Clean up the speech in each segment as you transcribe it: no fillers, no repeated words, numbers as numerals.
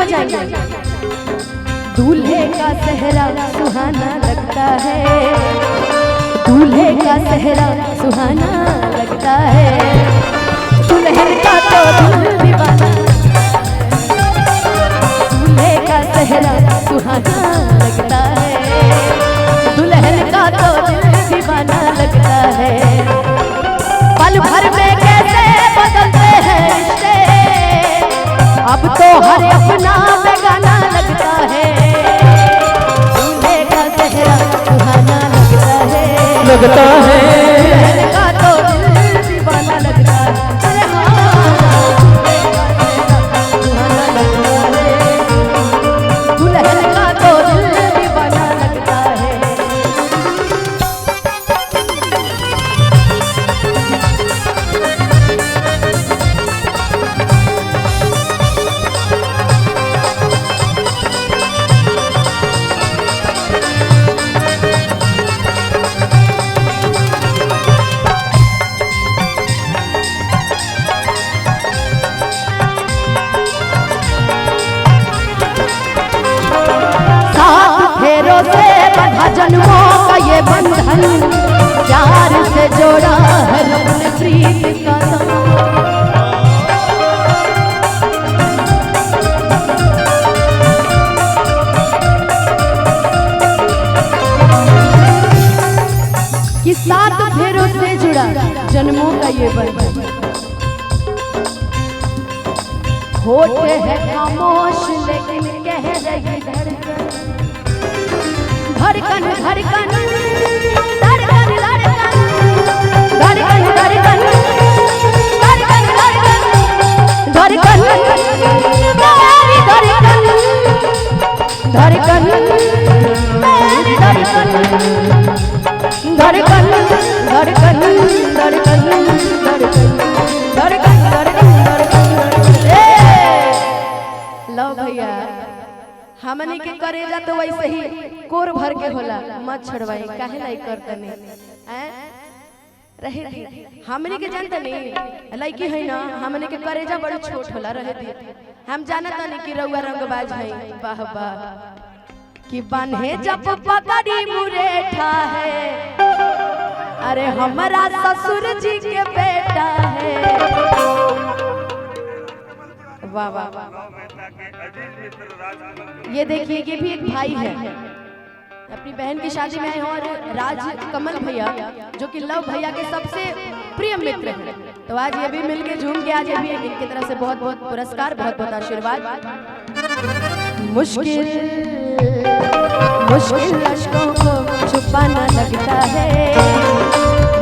बजाएंगे। दूल्हे का सेहरा सुहाना लगता है, दूल्हे का सेहरा सुहाना लगता है, दुल्हन का तो दिल दीवाना, दूल्हे का सेहरा सुहाना लगता है, दुल्हन का तो दिल दीवाना लगता है। पल भर में कैसे बदलते हैं रिश्ते, अब तो हर अपना बेगाना लगता है, दूल्हे का सेहरा सुहाना लगता है, लगता है, दुल्हन का तो दिल दीवाना लगता है, अरे हाँ, सुहाना लगता है, दुल्हन का तो दिल दीवाना लगता है। जन्मों का ये बंधन, प्यार से जोड़ा है अपने प्रीत का दम। कि 7 फेरों से जुड़ा जन्मों का ये बंधन, होठे है खामोश लेकिन कह रही धड़कन, धड़कन धड़कन धड़कन धड़कन धड़कन धड़कन धड़कन धड़कन धड़कन मेरी धड़कन धड़कन धड़कन धड़कन धड़कन धड़कन धड़कन धड़कन। लो भैया हमने के करेजा तो वैसे ही कोर भर के होला, मत छड़वाई काहे लाई करतनी हैं रहे दी। हमने के जानत नहीं लड़की है ना, हमने के करेजा बड़ी छोट होला, रहे दी। हम जानत नहीं कि रउआ रंगबाज है, वाह वाह कि बान्हे जब पकड़ी मुरेठा है, अरे हमारा ससुर जी के बेटा है, वाह वाह। ये देखिए ये भी एक भाई है, अपनी बहन की शादी में आए हैं, और राज कमल भैया जो कि लव भैया के सबसे प्रिय मित्र हैं, तो आज ये भी मिलके झूम के आज ये भी इनकी तरफ से बहुत बहुत पुरस्कार, बहुत बहुत आशीर्वाद। मुश्किल मुश्किल अश्कों को छुपाना लगता है,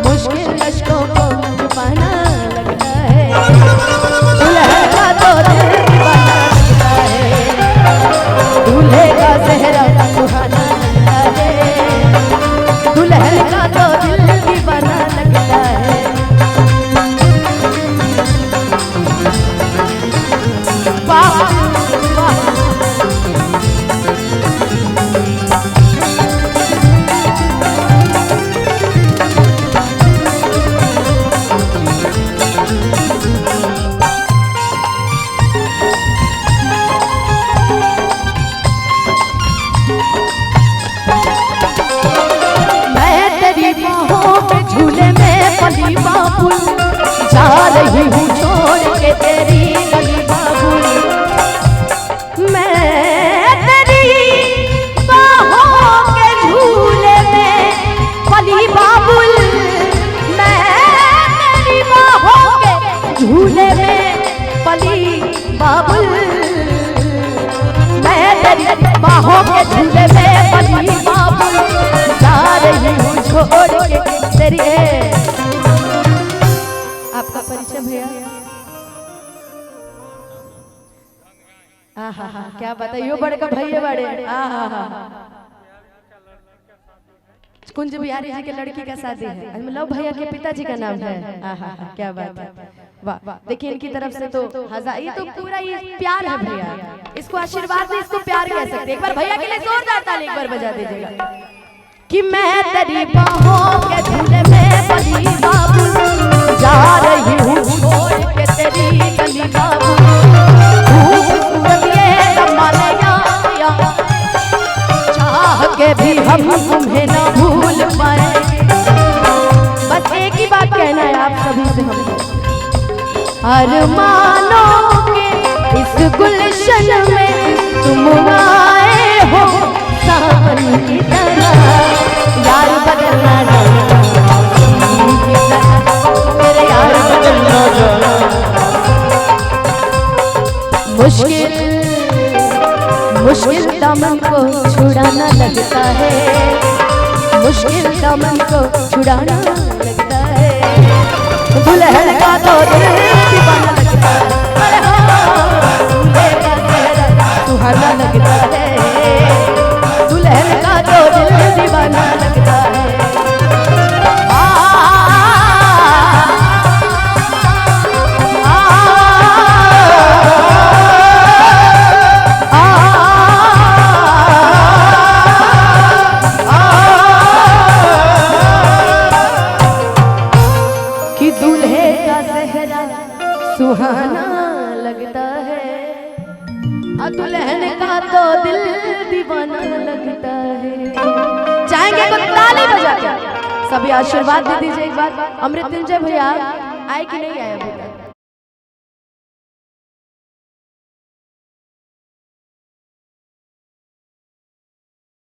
मुश्किल अश्कों को छुपाना लगता है, दुल्हे का तो दिल दीवाना लगता है, दूल्हे का सेहरा सुहाना लगता है, दुल्हन का तो दिल दीवाना लगता है। वाह वाह जा रही हूँ छोड़ के तेरी गली बाबुल, मैं तेरी बाहों के झूले में पली बाबुल, मैं तेरी बाहों के झूले में पली बाबुल, मैं तेरी बाहों के झूले में पली बाबुल, जा रही हूँ छोड़ के तेरी। आपका परिचय भैया? आहा हा क्या बताइए बड़े का भैया बड़े। आहा हा कुंज बिहारी जी के लड़की का शादी है, लव भैया के पिताजी का नाम है। आहा हा क्या बात है, वाह। देखिए इनकी तरफ से तो हजार, ये तो पूरा ये प्यार है भैया, इसको आशीर्वाद नहीं इसको प्यार कह सकते। एक बार भैया के लिए जोरदार ताली एक बार बजा दीजिएगा। कि मैं तेरी बाहों के झूले में पली बाबू, जा रही हूँ छोड़ के तेरी गली बाबू, खूबसूरत ये भी हम तुम्हें ना भूल पाए। बस एक ही बात कहना है आप सभी से हमको, अरमानों के इस गुलशन में तुम आए हो सावन की तरह, यार बदलना जाना मेरे यार बदलना जाना। मुश्किल मुश्किल दामन को छुड़ाना लगता है, मुश्किल दामन को छुड़ाना लगता है। दुल्हन का तो दिल दीवाना लगता है, अरे हाँ दूल्हे का चेहरा सुहाना लगता है, दुल्हन का तो दिल दीवाना लगता है। सुहाना लगता है, दुल्हन का तो दिल दीवाना लगता है। चाहेंगे तो ताली बजा के सभी आशीर्वाद दे दीजिए एक बार। अमृत्युंजय भैया आए कि नहीं आए अभी तक?